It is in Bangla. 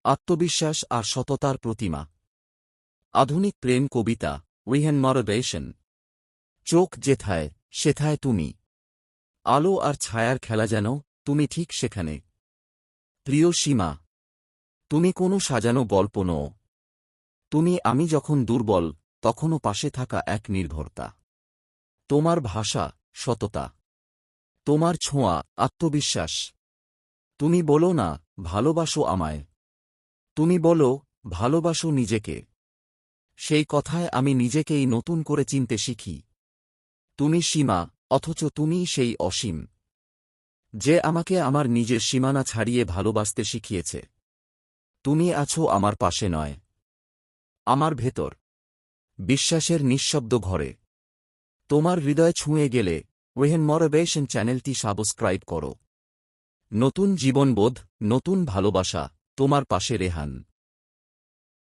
আত্মবিশ্বাস আর সততার প্রতিমা। আধুনিক প্রেম কবিতা, উইহেন মরবেশন। চোখ যেথায় সেথায় তুমি। আলো আর ছায়ার খেলা যেন, তুমি ঠিক সেখানে। প্রিয় সীমা, তুমি কোনো সাজানো গল্প নও। তুমি আমি যখন দুর্বল, তখনও পাশে থাকা এক নির্ভরতা। তোমার ভাষা, সততা। তোমার ছোঁয়া, আত্মবিশ্বাস। তুমি বলো না, ভালোবাসো আমায়। তুমি বলো, ভালোবাসো নিজেকে। সেই কথায় আমি নিজেকেই নতুন করে চিনতে শিখি। তুমি সীমা, অথচ তুমিই সেই অসীম, যে আমাকে আমার নিজের সীমানা ছাড়িয়ে ভালোবাসতে শিখিয়েছে। তুমি আছো আমার পাশে নয়, আমার ভেতর, বিশ্বাসের নিঃশব্দ ঘরে। তোমার হৃদয় ছুঁয়ে গেলে উইহেন মরবেশন চ্যানেলটি সাবস্ক্রাইব করো। নতুন জীবনবোধ, নতুন ভালোবাসা, তোমার পাশে রেহান।